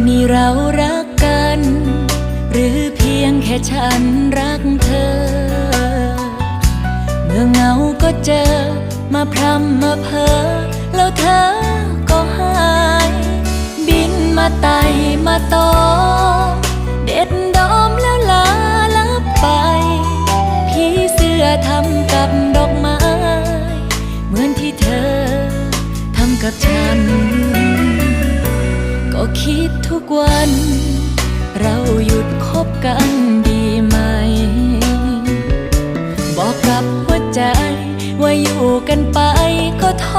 นี่เรารักกันหรือเพียงแค่ฉันรักเธอเมื่อเหงาก็เจอมาพรำมาเพ้อแล้วเธอก็หายบินมาไต่มาตอมเด็ดดอมแล้วลาลับไปพี่เสื้อทำกับดอกไม้เหมือนที่เธอทำกับฉันก็คิดทุกวันเราหยุดคบกันดีไหมบอกกับหัวใจว่าอยู่กันไปก็ท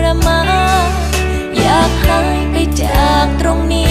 รมานอยากหายไปจากตรงนี้